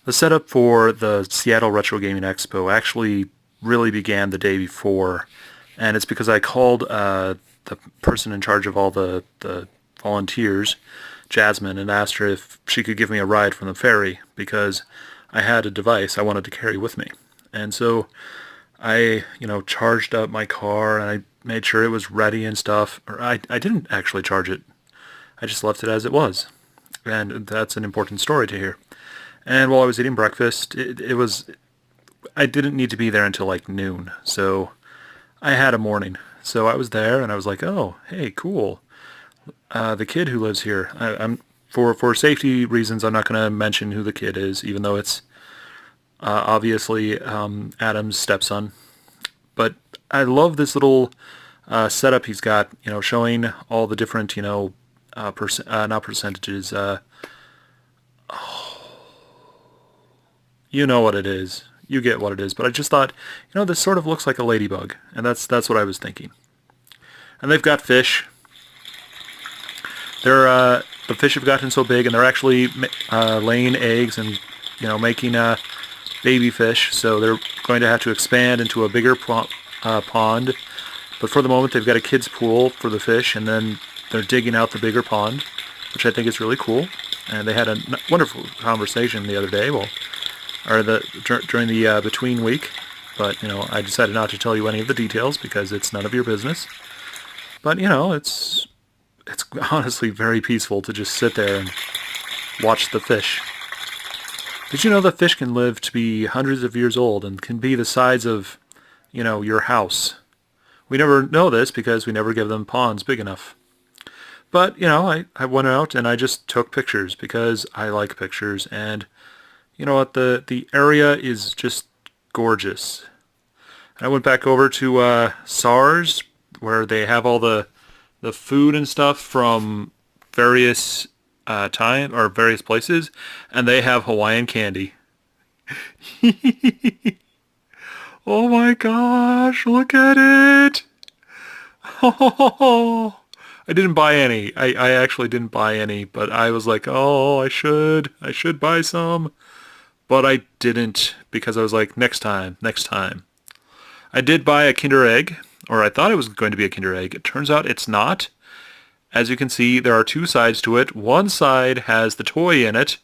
The setup for the Seattle Retro Gaming Expo actually really began the day before, and it's because I called the person in charge of all the volunteers, Jasmine, and asked her if she could give me a ride from the ferry because I had a device I wanted to carry with me. And so I, charged up my car and I made sure it was ready and stuff. Or I didn't actually charge it. I just left it as it was. And that's an important story to hear. And while I was eating breakfast, I didn't need to be there until like noon. So I had a morning. So I was there and I was like, oh, hey, cool. The kid who lives here, I'm for safety reasons, I'm not going to mention who the kid is, even though it's obviously Adam's stepson. But I love this little setup he's got, showing all the different, not percentages. You know what it is. You get what it is. But I just thought, this sort of looks like a ladybug, and that's what I was thinking. And they've got fish. The fish have gotten so big, and they're actually laying eggs and making baby fish. So they're going to have to expand into a bigger pond. But for the moment, they've got a kid's pool for the fish, and then they're digging out the bigger pond, which I think is really cool. And they had a wonderful conversation the other day, during the between week. But I decided not to tell you any of the details because it's none of your business. But it's honestly very peaceful to just sit there and watch the fish. Did you know that fish can live to be hundreds of years old and can be the size of, your house? We never know this because we never give them ponds big enough. But, I went out and I just took pictures because I like pictures. And you know what? The area is just gorgeous. And I went back over to SARS where they have all the food and stuff from various various places, and they have Hawaiian candy. Oh my gosh, look at it! Oh, I didn't buy any. I actually didn't buy any, but I was like, oh, I should buy some. But I didn't because I was like, next time. I did buy a Kinder Egg, or I thought it was going to be a Kinder Egg. It turns out it's not. As you can see, there are two sides to it. One side has the toy in it,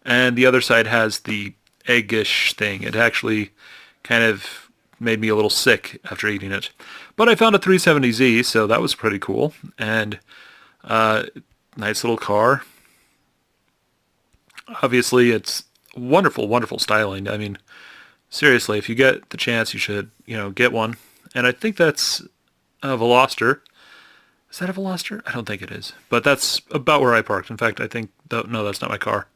and the other side has the eggish thing. It actually kind of made me a little sick after eating it. But I found a 370Z, so that was pretty cool. And nice little car. Obviously, it's wonderful, wonderful styling. I mean, seriously, if you get the chance, you should, get one. And I think that's a Veloster. Is that a Veloster? I don't think it is. But that's about where I parked. In fact, I think, no, that's not my car.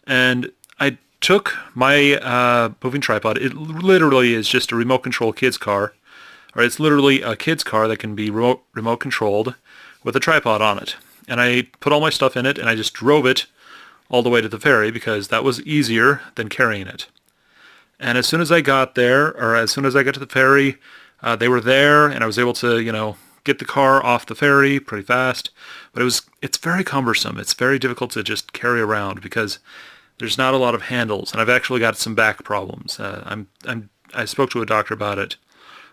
And I took my moving tripod. It literally is just a remote control kid's car. Or it's literally a kid's car that can be remote controlled with a tripod on it. And I put all my stuff in it, and I just drove it all the way to the ferry because that was easier than carrying it. And as soon as I got there, or as soon as I got to the ferry, they were there, and I was able to, get the car off the ferry pretty fast. But it's very cumbersome. It's very difficult to just carry around because there's not a lot of handles, and I've actually got some back problems. I spoke to a doctor about it.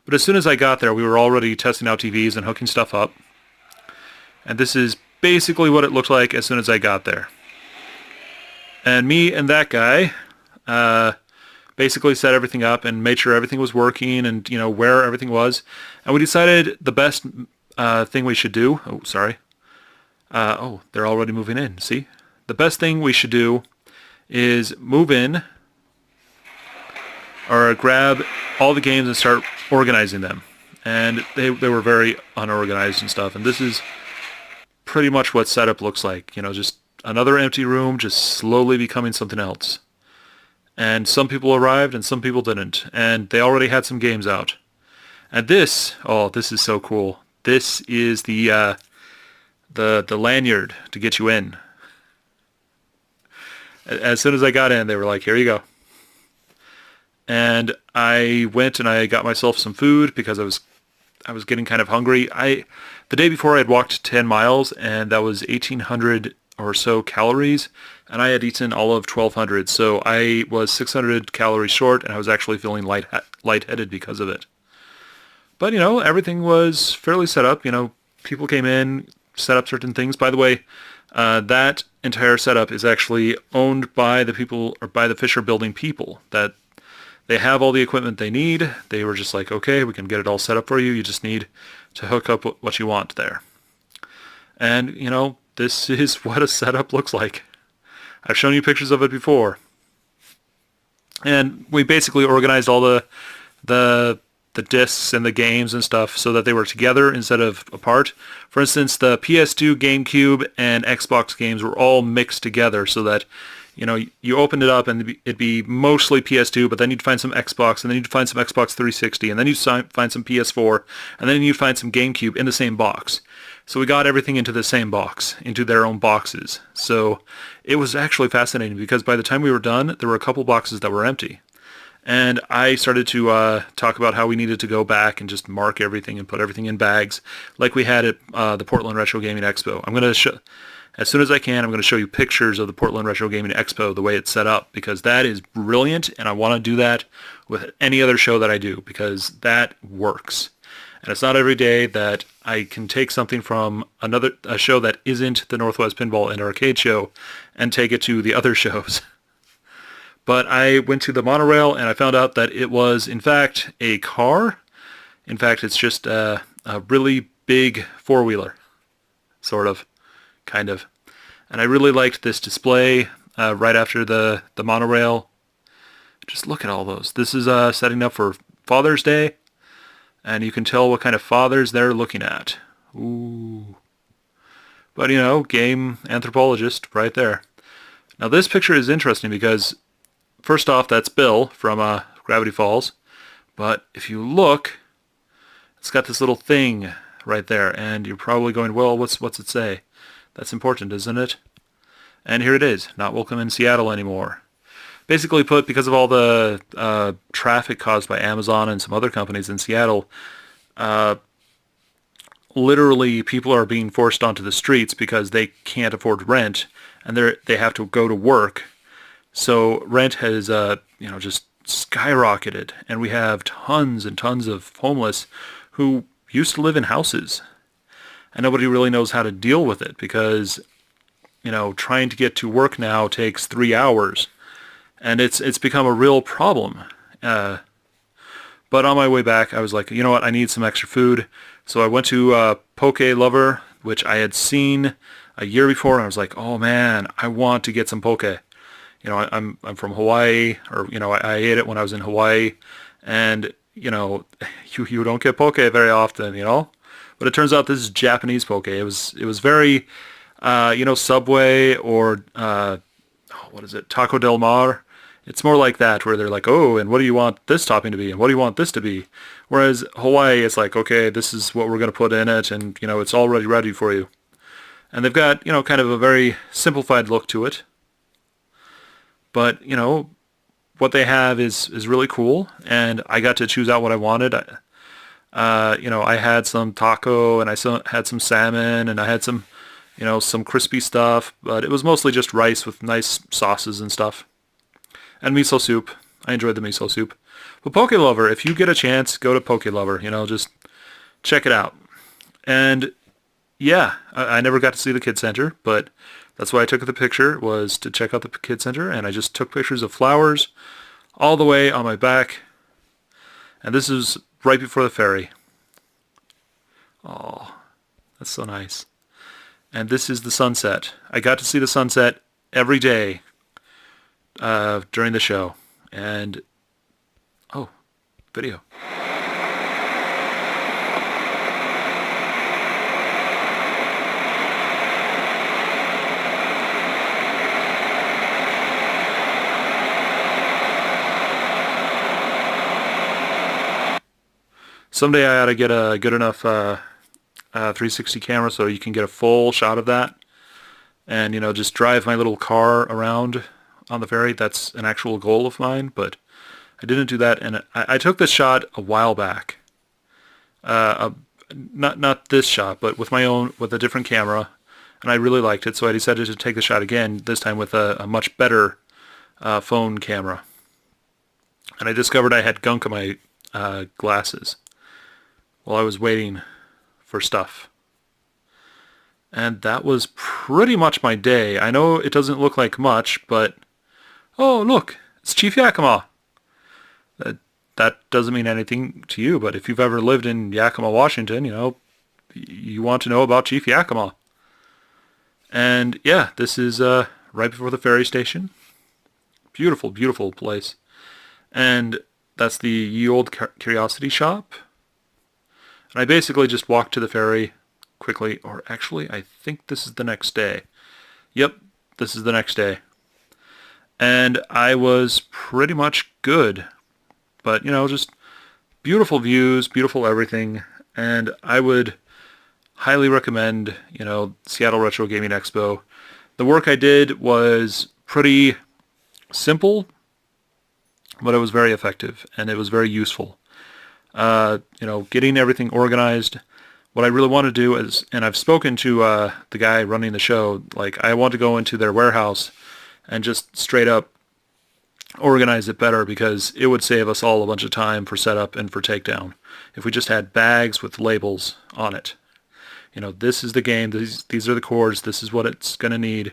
But as soon as I got there, we were already testing out TVs and hooking stuff up. And this is basically what it looked like as soon as I got there. And me and that guy basically set everything up and made sure everything was working and, where everything was. And we decided the best thing we should do... Oh, sorry. They're already moving in, see? The best thing we should do is move in or grab all the games and start organizing them. And they were very unorganized and stuff. And this is pretty much what setup looks like. Just another empty room just slowly becoming something else. And some people arrived and some people didn't. And they already had some games out. And this is so cool. This is the lanyard to get you in. As soon as I got in, they were like, here you go. And I went and I got myself some food because I was getting kind of hungry. The day before I had walked 10 miles and that was 1,800 or so calories, and I had eaten all of 1,200. So I was 600 calories short, and I was actually feeling lightheaded because of it. But, everything was fairly set up. People came in, set up certain things. By the way, that entire setup is actually owned by the people, or by the Fisher Building people. That they have all the equipment they need. They were just like, okay, we can get it all set up for you. You just need to hook up what you want there. And, this is what a setup looks like. I've shown you pictures of it before. And we basically organized all the discs and the games and stuff so that they were together instead of apart. For instance, the PS2, GameCube, and Xbox games were all mixed together so that, you opened it up and it'd be mostly PS2, but then you'd find some Xbox, and then you'd find some Xbox 360, and then you'd find some PS4, and then you'd find some GameCube in the same box. So we got everything into the same box, into their own boxes. So it was actually fascinating because by the time we were done, there were a couple boxes that were empty. And I started to talk about how we needed to go back and just mark everything and put everything in bags like we had at the Portland Retro Gaming Expo. I'm going to show, as soon as I can, I'm going to show you pictures of the Portland Retro Gaming Expo, the way it's set up, because that is brilliant, and I want to do that with any other show that I do, because that works. And it's not every day that I can take something from a show that isn't the Northwest Pinball and Arcade Show and take it to the other shows. But I went to the monorail and I found out that it was, in fact, a car. In fact, it's just a really big four-wheeler, sort of, kind of. And I really liked this display right after the monorail. Just look at all those. This is setting up for Father's Day. And you can tell what kind of fathers they're looking at. Ooh. But, game anthropologist right there. Now, this picture is interesting because, first off, that's Bill from Gravity Falls. But if you look, it's got this little thing right there. And you're probably going, well, what's it say? That's important, isn't it? And here it is. Not welcome in Seattle anymore. Basically put, because of all the traffic caused by Amazon and some other companies in Seattle, literally people are being forced onto the streets because they can't afford rent, and they have to go to work. So rent has just skyrocketed, and we have tons and tons of homeless who used to live in houses, and nobody really knows how to deal with it because trying to get to work now takes 3 hours. And it's become a real problem. But on my way back, I was like, you know what, I need some extra food. So I went to Poke Lover, which I had seen a year before, and I was like, oh man, I want to get some poke. I'm from Hawaii, or I ate it when I was in Hawaii, and you don't get poke very often, But it turns out this is Japanese poke. It was very, Subway or what is it, Taco Del Mar. It's more like that, where they're like, oh, and what do you want this topping to be? And what do you want this to be? Whereas Hawaii, it's like, okay, this is what we're going to put in it, and, it's already ready for you. And they've got, kind of a very simplified look to it. But, what they have is really cool, and I got to choose out what I wanted. I had some taco, and I had some salmon, and I had some, some crispy stuff, but it was mostly just rice with nice sauces and stuff. And miso soup. I enjoyed the miso soup. But Poke Lover, if you get a chance, go to Poke Lover. Just check it out. And yeah, I never got to see the Kid Center, but that's why I took the picture, was to check out the Kid Center. And I just took pictures of flowers all the way on my back. And this is right before the ferry. Oh, that's so nice. And this is the sunset. I got to see the sunset every day during the show. And oh, video. Someday I ought to get a good enough 360 camera so you can get a full shot of that, and just drive my little car around on the ferry. That's an actual goal of mine, but I didn't do that. And I took this shot a while back. Not this shot, but with a different camera. and I really liked it, so I decided to take the shot again, this time with a much better phone camera. And I discovered I had gunk in my glasses while I was waiting for stuff. And that was pretty much my day. I know it doesn't look like much, but... Oh, look! It's Chief Yakima! That doesn't mean anything to you, but if you've ever lived in Yakima, Washington, you want to know about Chief Yakima. And yeah, this is right before the ferry station. Beautiful, beautiful place. And that's the Ye Old Curiosity Shop. And I basically just walked to the ferry quickly, or actually, I think this is the next day. Yep, this is the next day. And I was pretty much good. But, just beautiful views, beautiful everything. And I would highly recommend, Seattle Retro Gaming Expo. The work I did was pretty simple, but it was very effective, and it was very useful. Getting everything organized. What I really want to do is, and I've spoken to the guy running the show, I want to go into their warehouse and just straight up organize it better, because it would save us all a bunch of time for setup and for takedown if we just had bags with labels on it. This is the game, these are the cords, this is what it's going to need,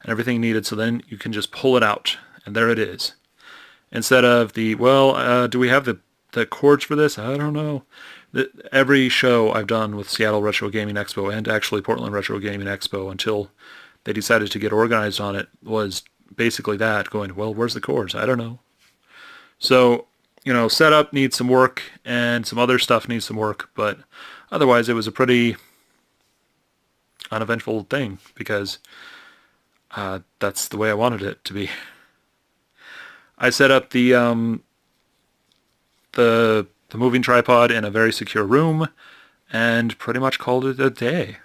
and everything needed, so then you can just pull it out, and there it is. Instead of do we have the cords for this? I don't know. Every show I've done with Seattle Retro Gaming Expo, and actually Portland Retro Gaming Expo, until they decided to get organized on it, was basically that, going, well, where's the cords? I don't know. So, setup needs some work, and some other stuff needs some work, but otherwise it was a pretty uneventful thing, because that's the way I wanted it to be. I set up the moving tripod in a very secure room, and pretty much called it a day.